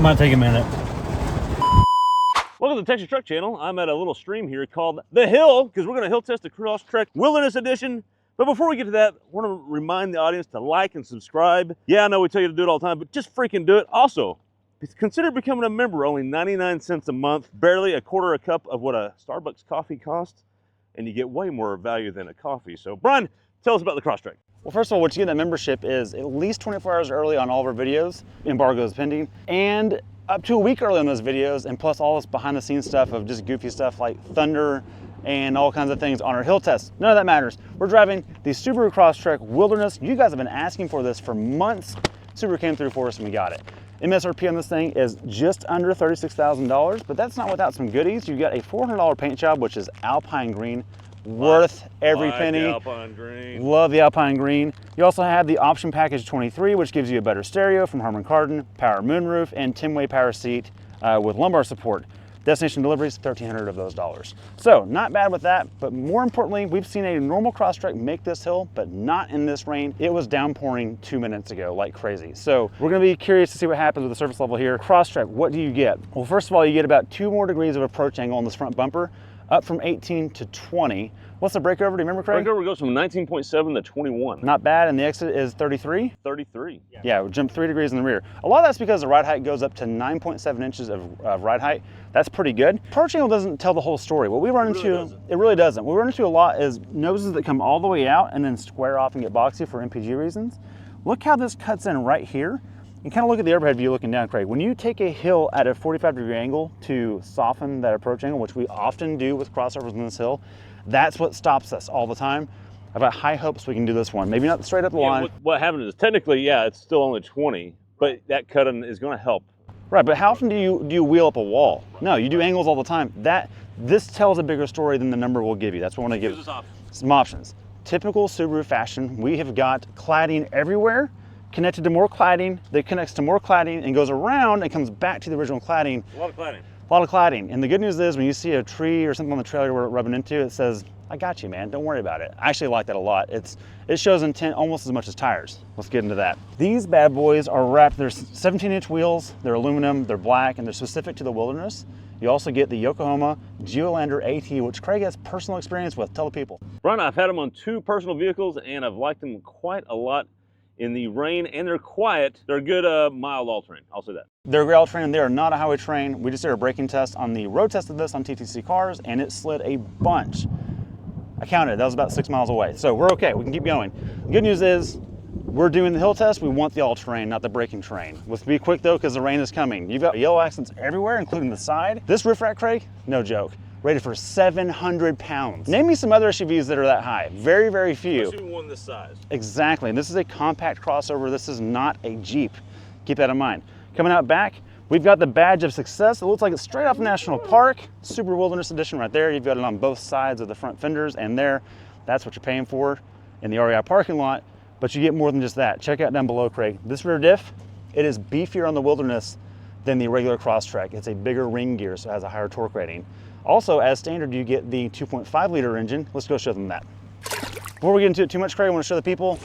Might take a minute. Welcome to the Texas Truck Channel. I'm at a little stream here called The Hill, because we're going to hill test the Crosstrek Wilderness Edition. But before we get to that, I want to remind the audience to like and subscribe. Yeah, I know we tell you to do it all the time, but just freaking do it. Also, consider becoming a member, only 99 cents a month, barely a quarter a cup of what a Starbucks coffee costs, and you get way more value than a coffee. So, Brian, tell us about the Crosstrek. Well, first of all, what you get in that membership is at least 24 hours early on all of our videos, embargoes pending, and up to a week early on those videos, and plus all this behind the scenes stuff of just goofy stuff like thunder and all kinds of things on our hill tests. None of that matters. We're driving the Subaru Crosstrek Wilderness. You guys have been asking for this for months. Subaru came through for us and we got it. MSRP on this thing is just under $36,000, but that's not without some goodies. You got a $400 paint job, which is Alpine Green, worth every penny. Alpine Green. Love the Alpine Green. You also have the option package 23, which gives you a better stereo from Harman Kardon, power moonroof, and 10-way power seat with lumbar support. Destination deliveries, $1,300 of those dollars. So not bad with that, but more importantly, we've seen a normal Crosstrek make this hill, but not in this rain. It was downpouring 2 minutes ago like crazy. So we're gonna be curious to see what happens with the surface level here. Crosstrek, what do you get? Well, first of all, you get about 2 more degrees of approach angle on this front bumper, up from 18 to 20. What's the breakover? Do you remember, Craig? Breakover goes from 19.7 to 21. Not bad, and the exit is 33? 33. Yeah, we jumped 3 degrees in the rear. A lot of that's because the ride height goes up to 9.7 inches of ride height. That's pretty good. Approach angle doesn't tell the whole story. What we run into, it really doesn't. What we run into a lot is noses that come all the way out and then square off and get boxy for MPG reasons. Look how this cuts in right here. And kind of look at the overhead view looking down, Craig. When you take a hill at a 45-degree angle to soften that approach angle, which we often do with crossovers on this hill, that's what stops us all the time. I've got high hopes we can do this one. Maybe not straight up the line. What happened is technically, yeah, it's still only 20, but that cutting is going to help. Right, but how often do you wheel up a wall? No, you do angles all the time. This tells a bigger story than the number will give you. That's what I want to give some options. Typical Subaru fashion, we have got cladding everywhere, connected to more cladding, that connects to more cladding and goes around and comes back to the original cladding. A lot of cladding. A lot of cladding. And the good news is when you see a tree or something on the trailer we're rubbing into, it says, I got you, man, don't worry about it. I actually like that a lot. It shows intent almost as much as tires. Let's get into that. These bad boys are wrapped, they're 17-inch wheels, they're aluminum, they're black, and they're specific to the wilderness. You also get the Yokohama Geolander AT, which Craig has personal experience with. Tell the people. Brian, I've had them on 2 personal vehicles and I've liked them quite a lot in the rain, and they're quiet. They're good mild all-terrain, I'll say that. They're a great all-terrain. They are not a highway train. We just did a braking test on the road test of this on TTC cars, and it slid a bunch. I counted, that was about 6 miles away. So we're okay, we can keep going. The good news is, we're doing the hill test, we want the all-terrain, not the braking terrain. Let's be quick though, because the rain is coming. You've got yellow accents everywhere, including the side. This roof rack, Craig, no joke. Rated for 700 pounds. Name me some other SUVs that are that high. Very, very few. Especially one this size. Exactly, and this is a compact crossover. This is not a Jeep. Keep that in mind. Coming out back, we've got the badge of success. It looks like it's straight off National Park. Subaru Wilderness Edition right there. You've got it on both sides of the front fenders, and there, that's what you're paying for in the REI parking lot. But you get more than just that. Check out down below, Craig. This rear diff, it is beefier on the Wilderness than the regular Crosstrek. It's a bigger ring gear, so it has a higher torque rating. Also, as standard, you get the 2.5 liter engine. Let's go show them that. Before we get into it too much, Craig, I want to show the people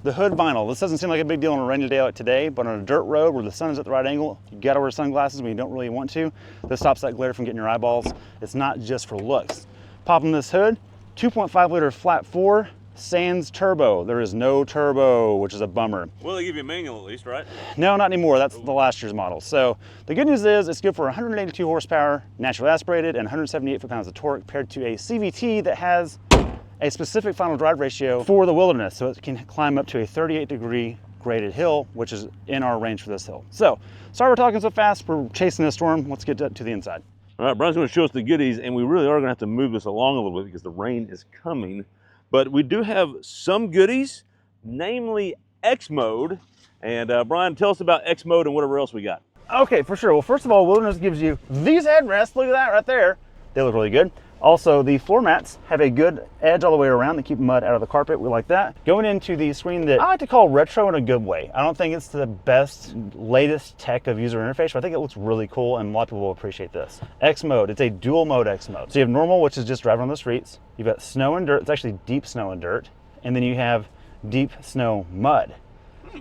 the hood vinyl. This doesn't seem like a big deal on a rainy day like today, but on a dirt road where the sun is at the right angle, you gotta wear sunglasses when you don't really want to. This stops that glare from getting your eyeballs. It's not just for looks. Popping this hood, 2.5 liter flat 4, sans turbo. There is no turbo, which is a bummer. Well, they give you a manual at least, right? No, not anymore. That's the last year's model. So the good news is it's good for 182 horsepower, naturally aspirated, and 178 foot-pounds of torque paired to a CVT that has a specific final drive ratio for the Wilderness. So it can climb up to a 38-degree graded hill, which is in our range for this hill. So sorry we're talking so fast. We're chasing a storm. Let's get to the inside. All right, Brian's going to show us the goodies, and we really are going to have to move this along a little bit because the rain is coming. But we do have some goodies, namely X mode. And Brian, tell us about X mode and whatever else we got. Okay, for sure. Well, first of all, Wilderness gives you these headrests. Look at that right there. They look really good. Also, the floor mats have a good edge all the way around to keep mud out of the carpet. We like that. Going into the screen that I like to call retro in a good way. I don't think it's the best, latest tech of user interface, but I think it looks really cool and a lot of people will appreciate this. X mode, it's a dual mode X mode. So you have normal, which is just driving on the streets. You've got snow and dirt. It's actually deep snow and dirt. And then you have deep snow mud.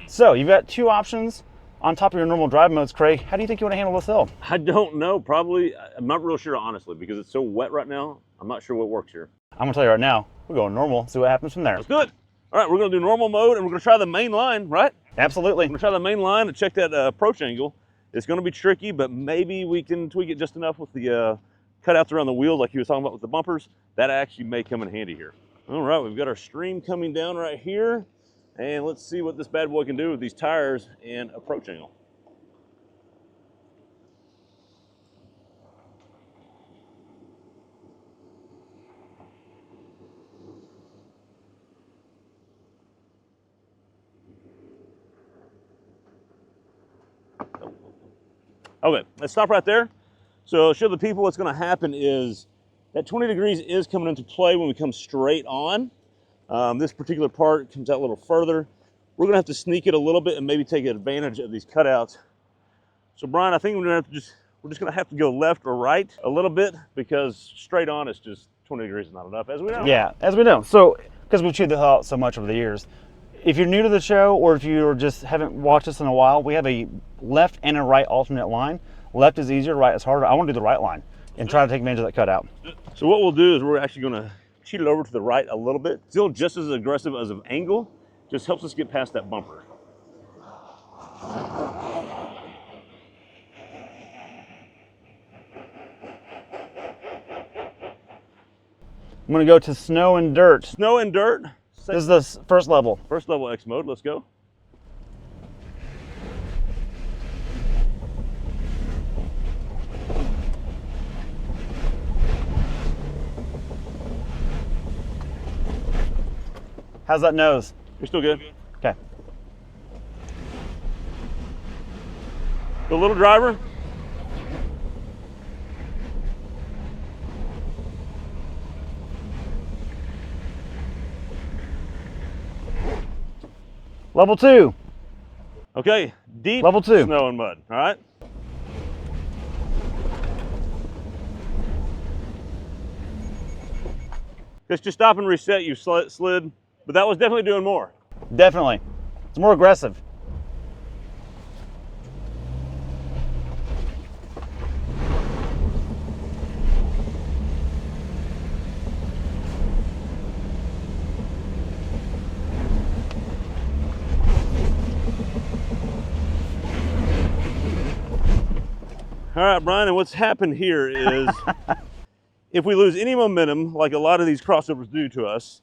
So you've got 2 options on top of your normal drive modes, Craig, how do you think you want to handle this hill? I don't know. Probably, I'm not real sure, honestly, because it's so wet right now. I'm not sure what works here. I'm going to tell you right now, we're going normal, see what happens from there. Let's do it. All right, we're going to do normal mode, and we're going to try the main line, right? Absolutely. We're going to try the main line and check that approach angle. It's going to be tricky, but maybe we can tweak it just enough with the cutouts around the wheels like he was talking about with the bumpers. That actually may come in handy here. All right, we've got our stream coming down right here. And let's see what this bad boy can do with these tires and approach angle. Okay, let's stop right there. So show the people what's going to happen is that 20 degrees is coming into play when we come straight on. This particular part comes out a little further. We're going to have to sneak it a little bit and maybe take advantage of these cutouts. So Brian, I think we're going to have to go left or right a little bit because straight on it's just 20 degrees is not enough, as we know. Yeah, as we know. So, because we've chewed the hill out so much over the years, if you're new to the show or if you just haven't watched us in a while, we have a left and a right alternate line. Left is easier, right is harder. I want to do the right line and try to take advantage of that cutout. So what we'll do is we're actually going to cheat it over to the right a little bit. Still just as aggressive as an angle, just helps us get past that bumper. I'm going to go to snow and dirt. Snow and dirt. This is the first level. First level X mode, let's go. How's that nose? You're still good. Okay. The little driver. Level 2. Okay, deep Level 2. Snow and mud, all right? Just stop and reset, you slid, but that was definitely doing more. Definitely. It's more aggressive. All right, Brian, and what's happened here is if we lose any momentum, like a lot of these crossovers do to us,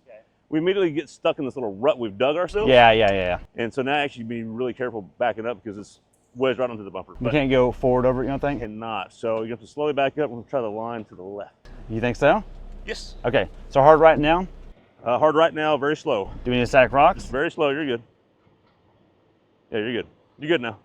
we immediately get stuck in this little rut we've dug ourselves. Yeah. And so now actually be really careful backing up because it's wedged right onto the bumper. You can't go forward over it, you don't think? Cannot. So you have to slowly back up and we'll try the line to the left. You think so? Yes. Okay, so hard right now? Hard right now, very slow. Do we need to stack rocks? Very slow, you're good. Yeah, you're good. You're good now.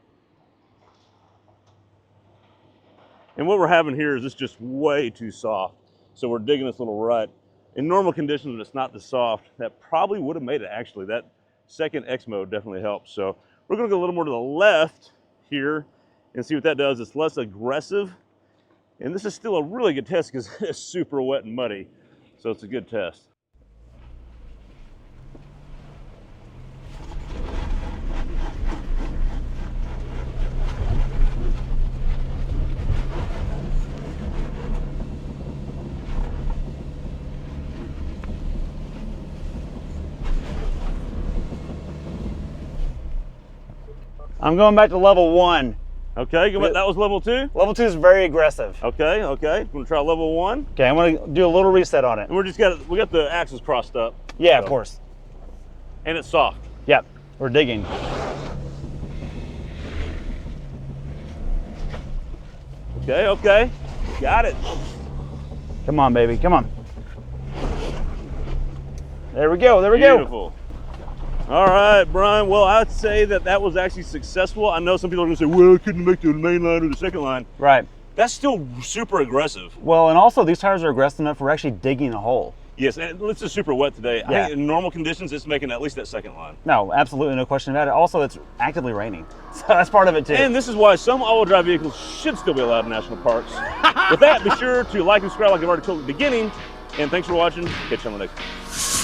And what we're having here is it's just way too soft. So we're digging this little rut. In normal conditions, when it's not this soft, that probably would have made it actually. That second X mode definitely helps. So we're gonna go a little more to the left here and see what that does. It's less aggressive. And this is still a really good test because it's super wet and muddy. So it's a good test. I'm going back to level 1. Okay, that was level 2? Level 2 is very aggressive. Okay. We're gonna try level 1. Okay, I'm gonna do a little reset on it. And we got the axles crossed up. Yeah, so. of course. And it's soft. Yep, we're digging. Okay. Got it. Come on, baby, come on. There we go, Beautiful. All right, Brian. Well, I'd say that was actually successful. I know some people are gonna say, well, I couldn't make the main line or the second line. Right. That's still super aggressive. Well, and also these tires are aggressive enough for actually digging a hole. Yes, and it's just super wet today. Yeah. I think in normal conditions, it's making at least that second line. No, absolutely no question about it. Also, it's actively raining, so that's part of it too. And this is why some all-wheel drive vehicles should still be allowed in national parks. With that, be sure to like and subscribe like I've already told at the beginning. And thanks for watching. Catch you on the next one.